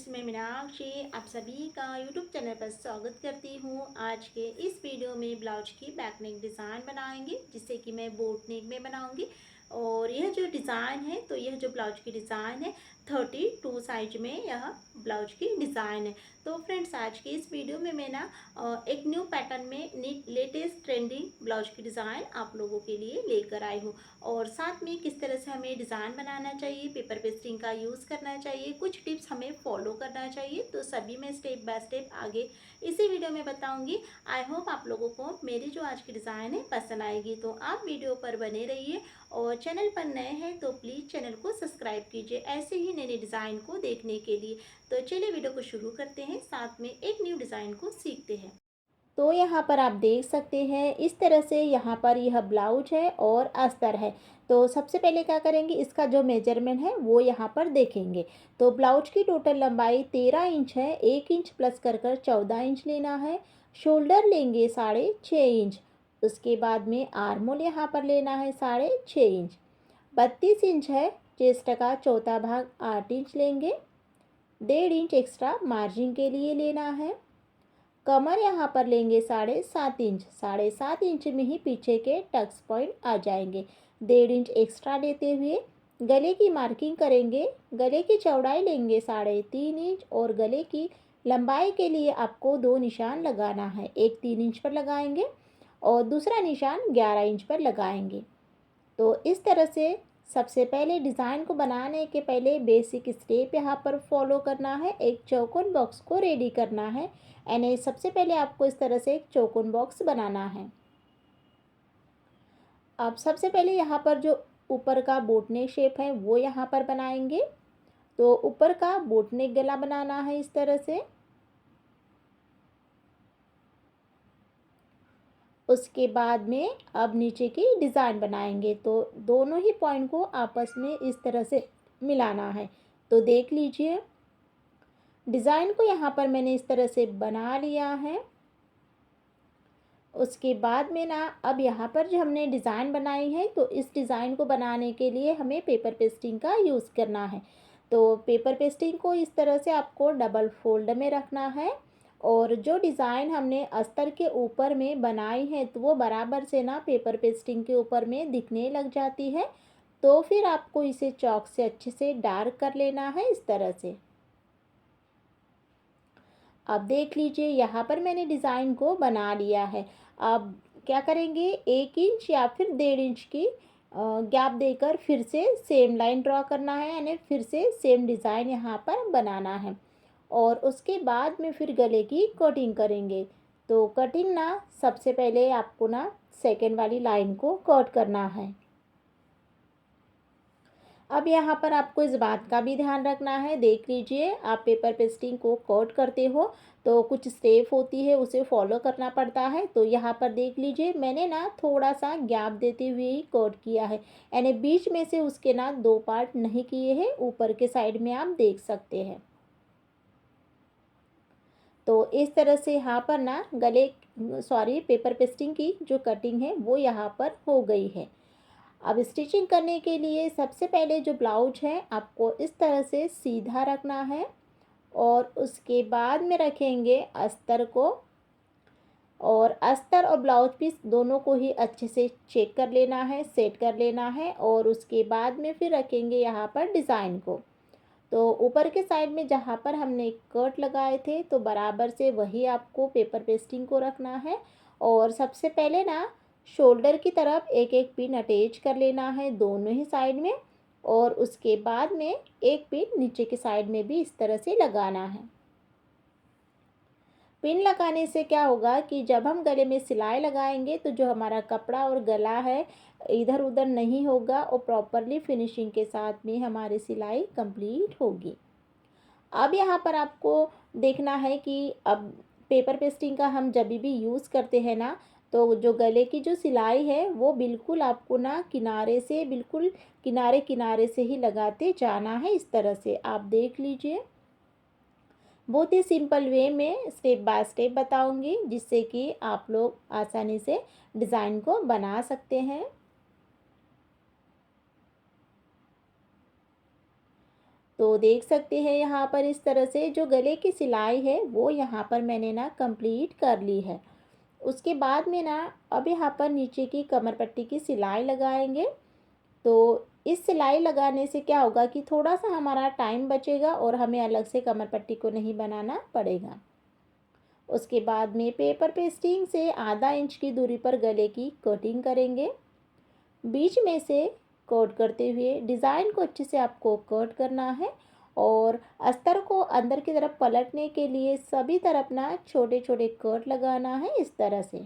Friends, मैं मीनाक्षी आप सभी का यूट्यूब चैनल पर स्वागत करती हूँ। आज के इस वीडियो में ब्लाउज की बैक नेक डिज़ाइन बनाएंगे, जिससे कि मैं बोट नेक में बनाऊंगी। और यह जो डिज़ाइन है, तो यह जो ब्लाउज की डिज़ाइन है 32 साइज में यह ब्लाउज की डिज़ाइन है। तो फ्रेंड्स, आज की इस वीडियो में मैं ना एक न्यू पैटर्न में लेटेस्ट ट्रेंडिंग ब्लाउज की डिज़ाइन आप लोगों के लिए लेकर आई हूँ। और साथ में किस तरह से हमें डिज़ाइन बनाना चाहिए, पेपर पेस्टिंग का यूज़ करना चाहिए, कुछ टिप्स हमें फॉलो करना चाहिए, तो सभी मैं स्टेप बाय स्टेप आगे इसी वीडियो में बताऊंगी। आई होप आप लोगों को मेरी जो आज की डिज़ाइन है पसंद आएगी। तो आप वीडियो पर बने रहिए और चैनल पर नए हैं तो प्लीज़ चैनल को सब्सक्राइब कीजिए ऐसे ही नई नई डिज़ाइन को देखने के लिए। तो चलिए वीडियो को शुरू करते हैं, साथ में एक न्यू डिज़ाइन को सीखते हैं। तो यहाँ पर आप देख सकते हैं इस तरह से यहाँ पर यह ब्लाउज है और अस्तर है। तो सबसे पहले क्या करेंगे, इसका जो मेजरमेंट है वो यहाँ पर देखेंगे। तो ब्लाउज की टोटल लंबाई 13 इंच है, 1 इंच प्लस कर 14 इंच लेना है। शोल्डर लेंगे 6.5 इंच। उसके बाद में आर्मोल यहाँ पर लेना है 6.5 इंच। 32 इंच है, चेस्ट का चौथा भाग 8 इंच लेंगे। 1.5 इंच एक्स्ट्रा मार्जिन के लिए लेना है। कमर यहाँ पर लेंगे 7.5 इंच। 7.5 इंच में ही पीछे के टक्स पॉइंट आ जाएंगे। 1.5 इंच एक्स्ट्रा लेते हुए गले की मार्किंग करेंगे। गले की चौड़ाई लेंगे 3.5 इंच और गले की लंबाई के लिए आपको 2 निशान लगाना है। एक 3 इंच पर लगाएंगे और दूसरा निशान 11 इंच पर लगाएंगे। तो इस तरह से सबसे पहले डिज़ाइन को बनाने के पहले बेसिक स्टेप यहाँ पर फॉलो करना है। एक चौकोन बॉक्स को रेडी करना है। यानी सबसे पहले आपको इस तरह से एक चौकोन बॉक्स बनाना है। अब सबसे पहले यहाँ पर जो ऊपर का बोटनेक शेप है वो यहाँ पर बनाएंगे। तो ऊपर का बोटनेक गला बनाना है इस तरह से। उसके बाद में अब नीचे की डिज़ाइन बनाएंगे। तो दोनों ही पॉइंट को आपस में इस तरह से मिलाना है। तो देख लीजिए, डिज़ाइन को यहाँ पर मैंने इस तरह से बना लिया है। उसके बाद में ना अब यहाँ पर जो हमने डिज़ाइन बनाई है, तो इस डिज़ाइन को बनाने के लिए हमें पेपर पेस्टिंग का यूज़ करना है। तो पेपर पेस्टिंग को इस तरह से आपको डबल फोल्ड में रखना है। और जो डिज़ाइन हमने अस्तर के ऊपर में बनाई है, तो वो बराबर से ना पेपर पेस्टिंग के ऊपर में दिखने लग जाती है। तो फिर आपको इसे चॉक से अच्छे से डार्क कर लेना है इस तरह से। अब देख लीजिए, यहाँ पर मैंने डिज़ाइन को बना लिया है। अब क्या करेंगे, 1 इंच या फिर 1.5 इंच की गैप देकर फिर से सेम लाइन ड्रॉ करना है, यानी फिर से सेम डिज़ाइन यहाँ पर बनाना है। और उसके बाद में फिर गले की कटिंग करेंगे। तो कटिंग ना सबसे पहले आपको ना सेकेंड वाली लाइन को कट करना है। अब यहाँ पर आपको इस बात का भी ध्यान रखना है, देख लीजिए, आप पेपर पेस्टिंग को कोट करते हो तो कुछ स्टेप होती है उसे फॉलो करना पड़ता है। तो यहाँ पर देख लीजिए, मैंने ना थोड़ा सा गैप देते हुए ही कोट किया है, यानी बीच में से उसके ना 2 पार्ट नहीं किए हैं। ऊपर के साइड में आप देख सकते हैं। तो इस तरह से यहाँ पर ना गले पेपर पेस्टिंग की जो कटिंग है वो यहाँ पर हो गई है। अब स्टिचिंग करने के लिए सबसे पहले जो ब्लाउज है आपको इस तरह से सीधा रखना है। और उसके बाद में रखेंगे अस्तर को। और अस्तर और ब्लाउज पीस दोनों को ही अच्छे से चेक कर लेना है, सेट कर लेना है। और उसके बाद में फिर रखेंगे यहाँ पर डिज़ाइन को। तो ऊपर के साइड में जहाँ पर हमने कट लगाए थे, तो बराबर से वही आपको पेपर पेस्टिंग को रखना है। और सबसे पहले ना शोल्डर की तरफ एक एक पिन अटैच कर लेना है दोनों ही साइड में। और उसके बाद में एक पिन नीचे के साइड में भी इस तरह से लगाना है। पिन लगाने से क्या होगा कि जब हम गले में सिलाई लगाएंगे, तो जो हमारा कपड़ा और गला है इधर उधर नहीं होगा और प्रॉपरली फिनिशिंग के साथ में हमारी सिलाई कंप्लीट होगी। अब यहाँ पर आपको देखना है कि अब पेपर पेस्टिंग का हम जब भी यूज़ करते हैं ना, तो जो गले की जो सिलाई है वो बिल्कुल आपको ना किनारे से, बिल्कुल किनारे किनारे से ही लगाते जाना है। इस तरह से आप देख लीजिए, बहुत ही सिंपल वे में स्टेप बाय स्टेप बताऊंगी, जिससे कि आप लोग आसानी से डिज़ाइन को बना सकते हैं। तो देख सकते हैं यहाँ पर इस तरह से जो गले की सिलाई है वो यहाँ पर मैंने ना कंप्लीट कर ली है। उसके बाद में ना अब यहाँ पर नीचे की कमर पट्टी की सिलाई लगाएंगे। तो इस सिलाई लगाने से क्या होगा कि थोड़ा सा हमारा टाइम बचेगा और हमें अलग से कमर पट्टी को नहीं बनाना पड़ेगा। उसके बाद में पेपर पेस्टिंग से आधा इंच की दूरी पर गले की कटिंग करेंगे। बीच में से कट करते हुए डिज़ाइन को अच्छे से आपको कट करना है और अस्तर को अंदर की तरफ पलटने के लिए सभी तरफ ना छोटे छोटे कट लगाना है इस तरह से।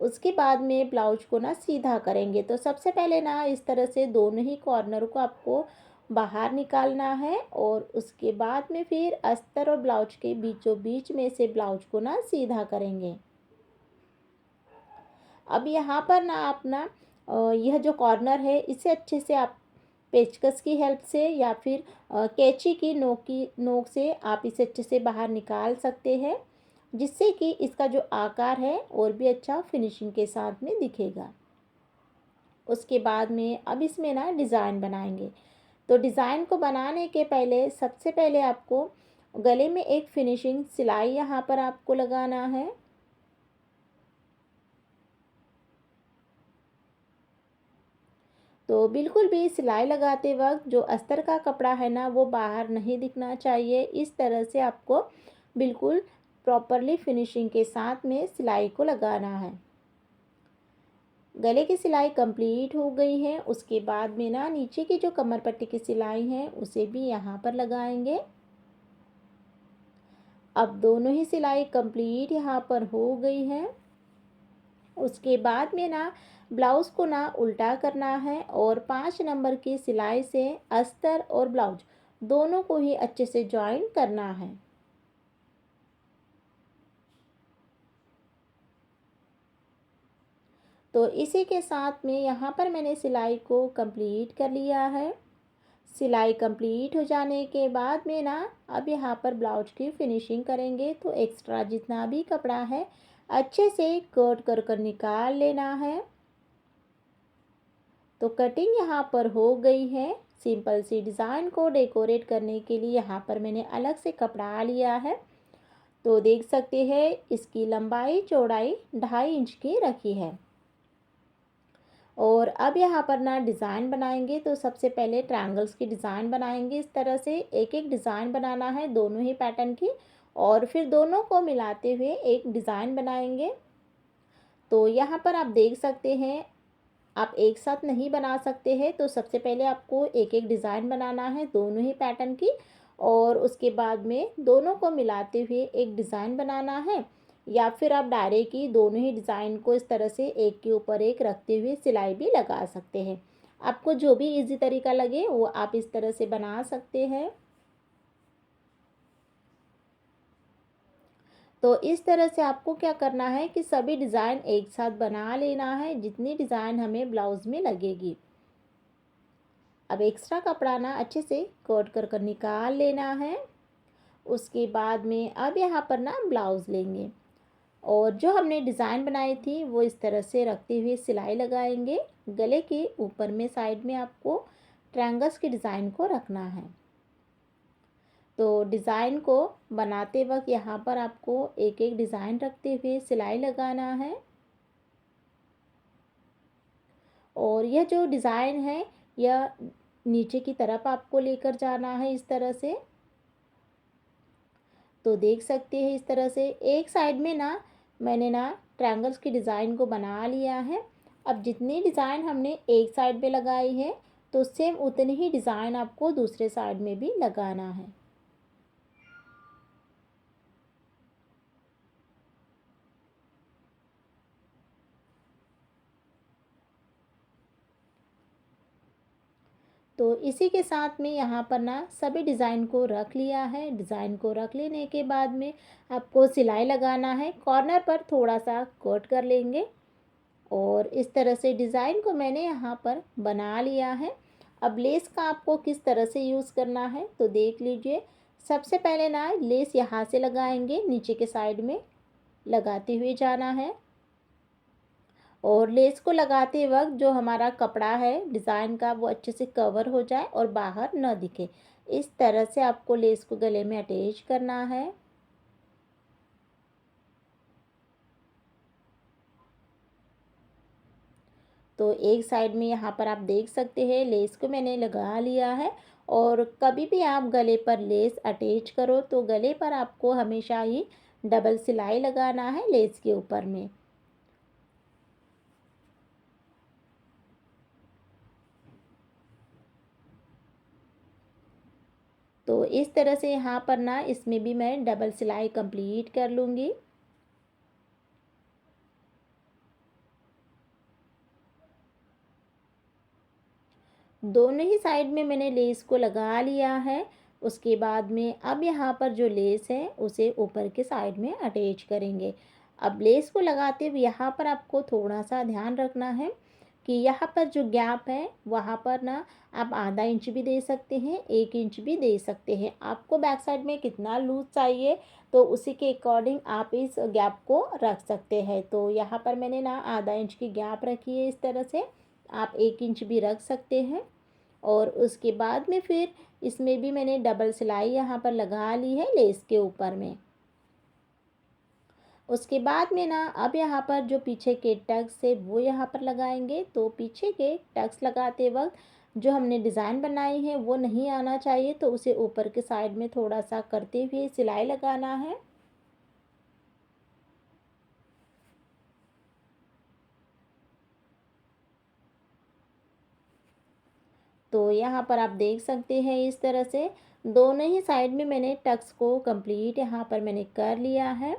उसके बाद में ब्लाउज को ना सीधा करेंगे। तो सबसे पहले ना इस तरह से दोनों ही कॉर्नर को आपको बाहर निकालना है और उसके बाद में फिर अस्तर और ब्लाउज के बीचों बीच में से ब्लाउज को ना सीधा करेंगे। अब यहाँ पर ना आप ना यह जो कॉर्नर है इसे अच्छे से आप पेचकस की हेल्प से या फिर कैंची की नोक से आप इसे अच्छे से बाहर निकाल सकते हैं, जिससे कि इसका जो आकार है और भी अच्छा फिनिशिंग के साथ में दिखेगा। उसके बाद में अब इसमें ना डिज़ाइन बनाएंगे। तो डिज़ाइन को बनाने के पहले सबसे पहले आपको गले में एक फिनिशिंग सिलाई यहाँ पर आपको लगाना है। तो बिल्कुल भी सिलाई लगाते वक्त जो अस्तर का कपड़ा है ना वो बाहर नहीं दिखना चाहिए। इस तरह से आपको बिल्कुल प्रॉपरली फिनिशिंग के साथ में सिलाई को लगाना है। गले की सिलाई कंप्लीट हो गई है। उसके बाद में ना नीचे की जो कमर पट्टी की सिलाई है उसे भी यहाँ पर लगाएंगे। अब दोनों ही सिलाई कंप्लीट यहाँ पर हो गई है। उसके बाद में ना ब्लाउज़ को ना उल्टा करना है और 5 नंबर की सिलाई से अस्तर और ब्लाउज दोनों को ही अच्छे से जॉइन करना है। तो इसी के साथ में यहाँ पर मैंने सिलाई को कंप्लीट कर लिया है। सिलाई कंप्लीट हो जाने के बाद में ना अब यहाँ पर ब्लाउज की फिनिशिंग करेंगे। तो एक्स्ट्रा जितना भी कपड़ा है अच्छे से कट कर निकाल लेना है। तो कटिंग यहाँ पर हो गई है। सिंपल सी डिज़ाइन को डेकोरेट करने के लिए यहाँ पर मैंने अलग से कपड़ा लिया है। तो देख सकते हैं इसकी लंबाई चौड़ाई 2.5 इंच की रखी है। और अब यहाँ पर ना डिज़ाइन बनाएंगे। तो सबसे पहले ट्रायंगल्स की डिज़ाइन बनाएंगे। इस तरह से एक एक डिज़ाइन बनाना है दोनों ही पैटर्न की और फिर दोनों को मिलाते हुए एक डिज़ाइन बनाएंगे। तो यहाँ पर आप देख सकते हैं आप एक साथ नहीं बना सकते हैं। तो सबसे पहले आपको एक एक डिज़ाइन बनाना है दोनों ही पैटर्न की और उसके बाद में दोनों को मिलाते हुए एक डिज़ाइन बनाना है, या फिर आप डायरेक्ट ही दोनों ही डिज़ाइन को इस तरह से एक के ऊपर एक रखते हुए सिलाई भी लगा सकते हैं। आपको जो भी इजी तरीका लगे वो आप इस तरह से बना सकते हैं। तो इस तरह से आपको क्या करना है कि सभी डिज़ाइन एक साथ बना लेना है जितनी डिज़ाइन हमें ब्लाउज़ में लगेगी। अब एक्स्ट्रा कपड़ा ना अच्छे से कट कर निकाल लेना है। उसके बाद में अब यहाँ पर ना ब्लाउज़ लेंगे और जो हमने डिज़ाइन बनाई थी वो इस तरह से रखते हुए सिलाई लगाएंगे। गले के ऊपर में साइड में आपको ट्रायंगल्स की डिज़ाइन को रखना है। तो डिज़ाइन को बनाते वक्त यहाँ पर आपको एक एक डिज़ाइन रखते हुए सिलाई लगाना है और यह जो डिज़ाइन है यह नीचे की तरफ आपको लेकर जाना है इस तरह से। तो देख सकते हैं इस तरह से एक साइड में ना मैंने ना ट्रायंगल्स की डिज़ाइन को बना लिया है। अब जितनी डिज़ाइन हमने एक साइड पे लगाई है तो सेम उतनी ही डिज़ाइन आपको दूसरे साइड में भी लगाना है। तो इसी के साथ में यहाँ पर ना सभी डिज़ाइन को रख लिया है। डिज़ाइन को रख लेने के बाद में आपको सिलाई लगाना है। कॉर्नर पर थोड़ा सा कट कर लेंगे और इस तरह से डिज़ाइन को मैंने यहाँ पर बना लिया है। अब लेस का आपको किस तरह से यूज़ करना है तो देख लीजिए। सबसे पहले ना लेस यहाँ से लगाएंगे, नीचे के साइड में लगाते हुए जाना है और लेस को लगाते वक्त जो हमारा कपड़ा है डिज़ाइन का वो अच्छे से कवर हो जाए और बाहर न दिखे। इस तरह से आपको लेस को गले में अटैच करना है। तो एक साइड में यहाँ पर आप देख सकते हैं लेस को मैंने लगा लिया है। और कभी भी आप गले पर लेस अटैच करो तो गले पर आपको हमेशा ही डबल सिलाई लगाना है लेस के ऊपर में। तो इस तरह से यहाँ पर ना इसमें भी मैं डबल सिलाई कंप्लीट कर लूँगी। दोनों ही साइड में मैंने लेस को लगा लिया है। उसके बाद में अब यहाँ पर जो लेस है उसे ऊपर के साइड में अटैच करेंगे। अब लेस को लगाते हुए यहाँ पर आपको थोड़ा सा ध्यान रखना है कि यहाँ पर जो गैप है वहाँ पर ना आप आधा इंच भी दे सकते हैं, 1 इंच भी दे सकते हैं। आपको बैक साइड में कितना लूज़ चाहिए तो उसी के अकॉर्डिंग आप इस गैप को रख सकते हैं। तो यहाँ पर मैंने ना आधा इंच की गैप रखी है इस तरह से। आप 1 इंच भी रख सकते हैं। और उसके बाद में फिर इसमें भी मैंने डबल सिलाई यहाँ पर लगा ली है लेस के ऊपर में। उसके बाद में ना अब यहाँ पर जो पीछे के टक्स है वो यहाँ पर लगाएंगे। तो पीछे के टक्स लगाते वक्त जो हमने डिज़ाइन बनाई है वो नहीं आना चाहिए, तो उसे ऊपर के साइड में थोड़ा सा करते हुए सिलाई लगाना है। तो यहाँ पर आप देख सकते हैं इस तरह से दोनों ही साइड में मैंने टक्स को कंप्लीट यहाँ पर मैंने कर लिया है।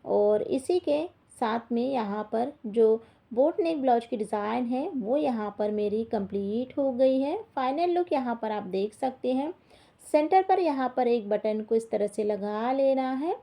और इसी के साथ में यहाँ पर जो बोट नेक ब्लाउज की डिज़ाइन है वो यहाँ पर मेरी कंप्लीट हो गई है। फाइनल लुक यहाँ पर आप देख सकते हैं। सेंटर पर यहाँ पर एक बटन को इस तरह से लगा लेना है।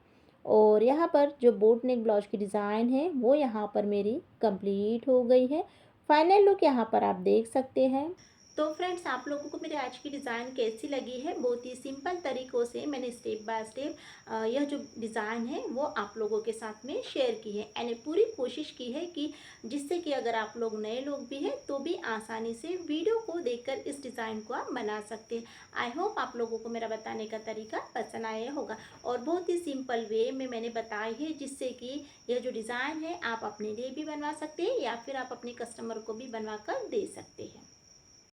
और यहाँ पर जो बोट नेक ब्लाउज की डिज़ाइन है वो यहाँ पर मेरी कंप्लीट हो गई है। फाइनल लुक यहाँ पर आप देख सकते हैं। तो फ्रेंड्स, आप लोगों को मेरे आज की डिज़ाइन कैसी लगी है? बहुत ही सिंपल तरीक़ों से मैंने स्टेप बाय स्टेप यह जो डिज़ाइन है वो आप लोगों के साथ में शेयर की है। मैंने पूरी कोशिश की है कि जिससे कि अगर आप लोग नए लोग भी हैं तो भी आसानी से वीडियो को देखकर इस डिज़ाइन को आप बना सकते हैं। आई होप आप लोगों को मेरा बताने का तरीका पसंद आया होगा। और बहुत ही सिंपल वे में मैंने बताई है जिससे कि यह जो डिज़ाइन है आप अपने लिए भी बनवा सकते हैं या फिर आप अपने कस्टमर को भी बनवा कर दे सकते हैं।